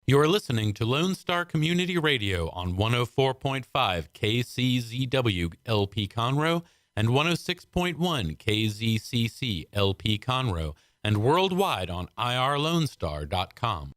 You're listening to Lone Star Community Radio on 104.5 KCZW LP Conroe and 106.1 KZCC LP Conroe and worldwide on irlonestar.com.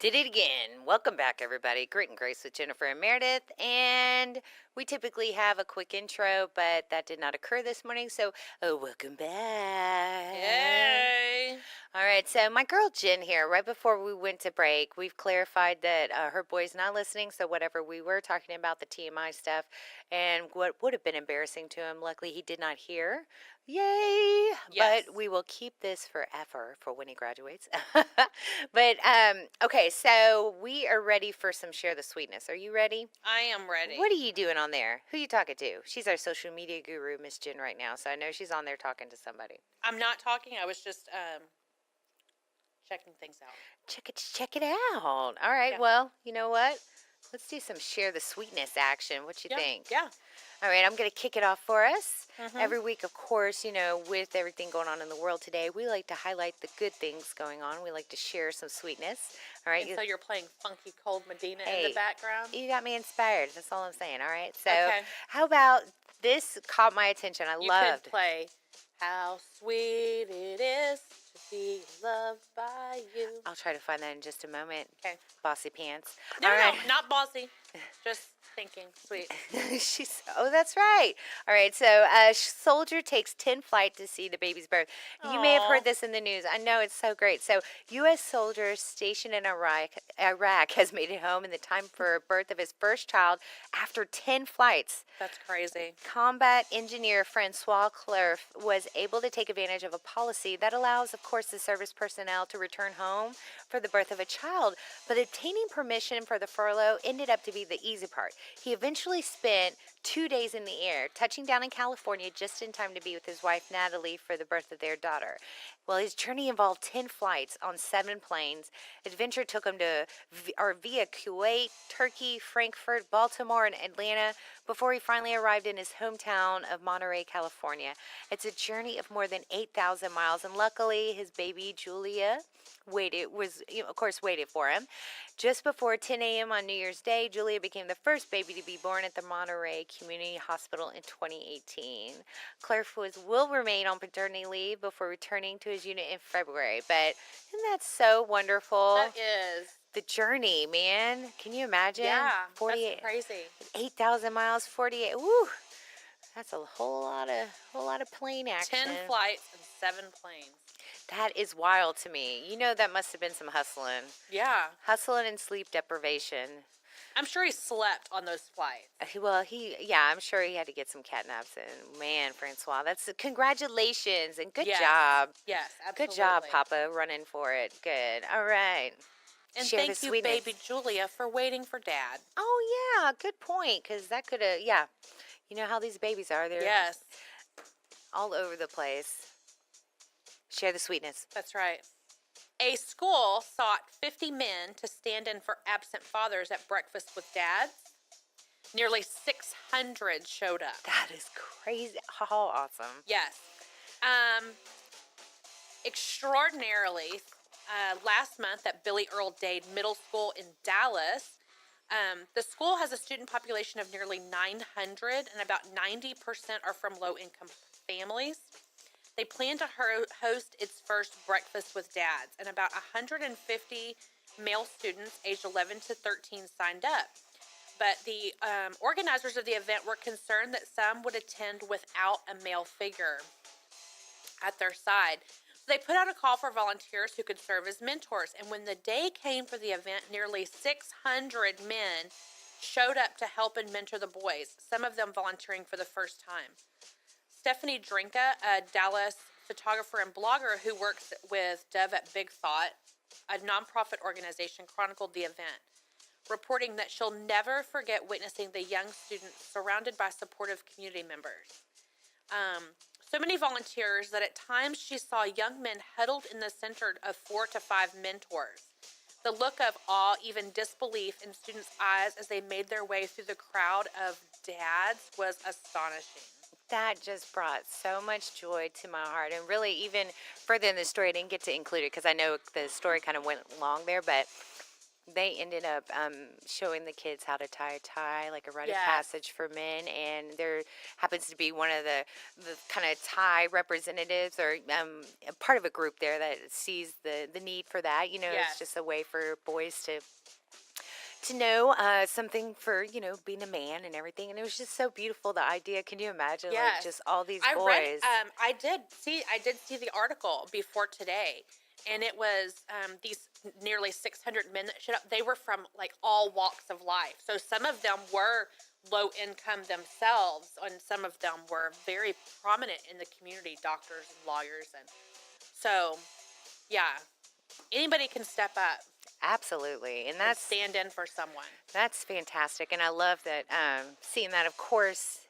Did it again. Welcome back, everybody. Grit and Grace with Jennifer and Meredith. And we typically have a quick intro, but that did not occur this morning. So, welcome back. Yay. All right. So, my girl Jen here, right before we went to break, we've clarified that her boy's not listening. So, whatever we were talking about, the TMI stuff and what would have been embarrassing to him, luckily he did not hear. Yay! Yes. But we will keep this forever for when he graduates. But okay, so we are ready for some Share the Sweetness. Are you ready? I am ready. What are you doing on there? Who you talking to? She's our social media guru, Miss Jen, right now. So I know she's on there talking to somebody. I'm not talking. I was just checking things out. Check it out. All right. Yeah. Well, you know what? Let's do some Share the Sweetness action. What you think? Yeah. All right, I'm going to kick it off for us. Mhm. Every week, of course, you know, with everything going on in the world today, we like to highlight the good things going on. We like to share some sweetness. All right. And so you're playing Funky Cold Medina in Hey, the background? You got me inspired. That's all I'm saying. All right. So Okay. how about this caught my attention. I You loved. could play How Sweet It Is to Be Loved by You. I'll try to find that in just a moment. Okay. Bossy pants. No, All no, right. not bossy. Just thinking sweet. Oh, that's right. All right. So, soldier takes 10 flight to see the baby's birth. You may have Aw. heard this in the news. I know it's so great. So, U.S. soldiers stationed in Iraq has made it home in the time for birth of his first child after 10 flights. That's crazy. Combat engineer Francois Clerf was able to take advantage of a policy that allows, of course, the service personnel to return home for the birth of a child. But obtaining permission for the furlough ended up to be the easy part. He eventually spent 2 days in the air, touching down in California just in time to be with his wife Natalie for the birth of their daughter. Well, his journey involved 10 flights on 7 planes. Adventure took him to via Kuwait, Turkey, Frankfurt, Baltimore, and Atlanta before he finally arrived in his hometown of Monterey, California. It's a journey of more than 8,000 miles, and luckily his baby Julia waited for him. Just before 10 a.m. on New Year's Day, Julia became the first baby to be born at the Monterey Community Hospital in 2018. Clark will remain on paternity leave before returning to his unit in February. But isn't that so wonderful? That is. The journey, man. Can you imagine? Yeah. 48, That's crazy. 8,000 miles, 48. Woo! That's a whole lot of plane action. 10 flights and 7 planes. That is wild to me. You know, that must have been some hustling. Yeah. Hustling and sleep deprivation. I'm sure he slept on those flights. I'm sure he had to get some cat naps in. Man, Francois, congratulations and good Yes. job. Yes, absolutely. Good job, Papa, running for it. Good. All right. And Share the thank you, sweetness. baby Julia, for waiting for Dad. Oh, yeah, good point, because that could have, yeah. You know how these babies are. They're Yes, all over the place. Share the sweetness. that's right. A school sought 50 men to stand in for absent fathers at breakfast with dads. Nearly 600 showed up. That is crazy. How awesome. Yes. Extraordinarily, last month at Billy Earl Dade Middle School in Dallas, the school has a student population of nearly 900, and about 90% are from low-income families. They plan to host its first breakfast with dads, and about 150 male students aged 11 to 13 signed up. But the organizers of the event were concerned that some would attend without a male figure at their side. So they put out a call for volunteers who could serve as mentors. And when the day came for the event, nearly 600 men showed up to help and mentor the boys, some of them volunteering for the first time. Stephanie Drinka, a Dallas photographer and blogger who works with Dove at Big Thought, a nonprofit organization, chronicled the event, reporting that she'll never forget witnessing the young students surrounded by supportive community members. So many volunteers that at times she saw young men huddled in the center of 4 to 5 mentors. The look of awe, even disbelief in students' eyes as they made their way through the crowd of dads was astonishing. That just brought so much joy to my heart. And really, even further in the story, I didn't get to include it because I know the story kind of went long there. But They ended up showing the kids how to tie a tie, like a rite of Yes. passage for men, and there happens to be one of the kind of tie representatives or a part of a group there that sees the need for that. You know, Yes. it's just a way for boys to know something for being a man and everything, and it was just so beautiful. The idea, can you imagine, like Yes. just all these I boys? read. I did see the article before today, and it was these nearly 600 men that showed up. They were from like all walks of life. So some of them were low income themselves, and some of them were very prominent in the community, doctors and lawyers, and so yeah, anybody can step up Absolutely, and and stand in for someone. that's fantastic, and I love that seeing that, of course,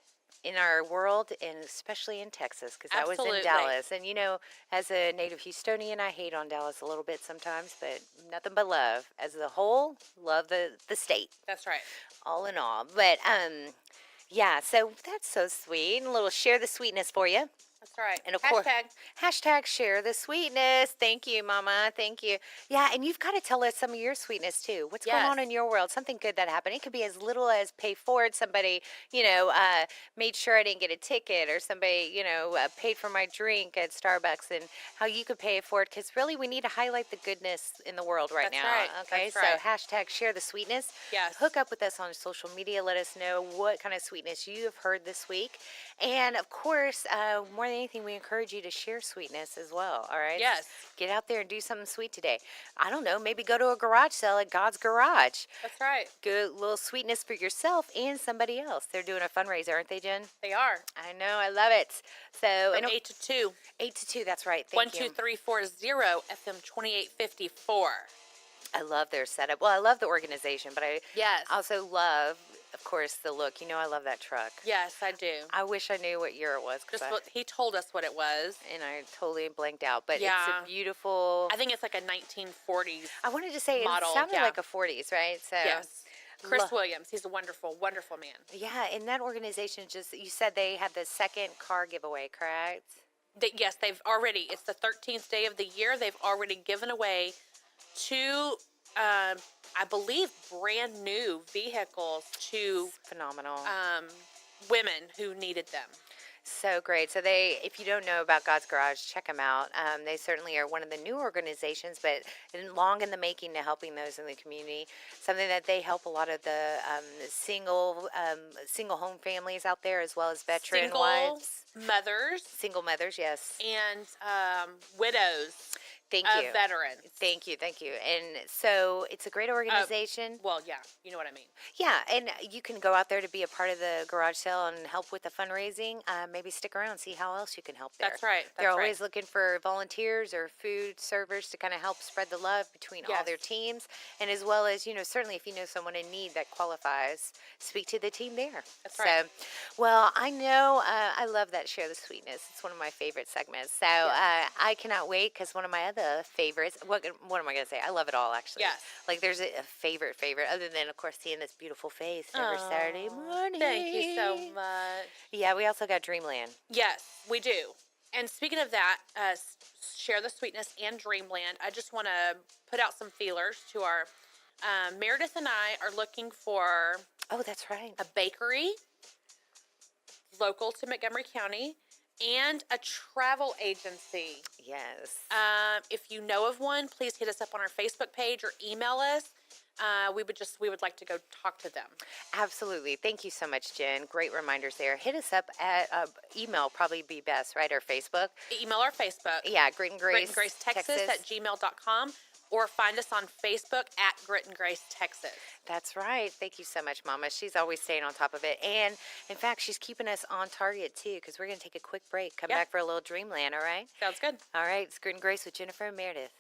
in our world, and especially in Texas, because I was in Absolutely. Dallas. And as a native Houstonian, I hate on Dallas a little bit sometimes, but nothing but love. As a whole, love the state, That's right. all in all. But yeah, so that's so sweet. And a little share the sweetness for you. That's right. And of course, Hashtag. hashtag share the sweetness. Thank you, Mama. Thank you. Yeah, and you've got to tell us some of your sweetness too. What's going on Yes. in your world? Something good that happened. It could be as little as pay forward. Somebody, made sure I didn't get a ticket, or somebody, paid for my drink at Starbucks, and how you could pay it forward. Because really, we need to highlight the goodness in the world right That's now. right. Okay, That's right. so hashtag share the sweetness. Yes. Hook up with us on social media. Let us know what kind of sweetness you have heard this week. And of course, more than anything, we encourage you to share sweetness as well. All right. Yes. Get out there and do something sweet today. I don't know. Maybe go to a garage sale at God's Garage. That's right. Good little sweetness for yourself and somebody else. They're doing a fundraiser, aren't they, Jen? They are. I know. I love it. So, From and 8 to 2. 8 to 2. That's right. Thank you. 12340 FM 2854. I love their setup. Well, I love the organization, but I Yes. also love, of course, the look. I love that truck. Yes, I do. I wish I knew what year it was, Just what he told us what it was. and I totally blanked out. But it's Yeah. a beautiful. I think it's like a 1940s. I wanted to say model, it sounded yeah. like a 40s, right? So Yes. Chris lo- Williams. He's a wonderful, wonderful man. yeah, and that organization you said they had the second car giveaway, correct? Yes, it's the 13th day of the year. They've already given away 2, I believe, brand new vehicles to Phenomenal. women who needed them. So great. So if you don't know about God's Garage, check them out. They certainly are one of the new organizations, but long in the making to helping those in the community. Something that they help a lot of the single home families out there, as well as veteran Single wives, mothers single mothers. Yes. and widows Thank of you. veterans. Thank you. Thank you. And so it's a great organization. Well, yeah, you know what I mean. Yeah, and you can go out there to be a part of the garage sale and help with the fundraising. Maybe stick around, see how else you can help there. That's right. They're That's always right. looking for volunteers or food servers to kind of help spread the love between all Yes. their teams. And as well as, certainly if you know someone in need that qualifies, speak to the team there. That's right. So, well, I know I love that Share the Sweetness. It's one of my favorite segments. So I cannot wait, because one of my other favorites, what am I going to say? I love it all, actually. Yes. Like there's a favorite, other than, of course, seeing this beautiful face every Saturday Aw, morning. Thank you so much. Yeah, we also got Dreamland. Yes, we do. And speaking of that, Share the Sweetness and Dreamland, I just want to put out some feelers to our Meredith and I are looking for Oh, that's right. a bakery local to Montgomery County and a travel agency. Yes. If you know of one, please hit us up on our Facebook page or email us. We would like to go talk to them. Absolutely. Thank you so much, Jen. Great reminders there. Hit us up at email, probably be best, right? Or Facebook. Email our Facebook. Yeah, Grit and Grace. Grit and Grace Texas at gmail.com, or find us on Facebook at Grit and Grace Texas. That's right. Thank you so much, Mama. She's always staying on top of it. And in fact, she's keeping us on target too, because we're going to take a quick break. Come Yeah. back for a little Dreamland, all right? Sounds good. All right. It's Grit and Grace with Jennifer and Meredith.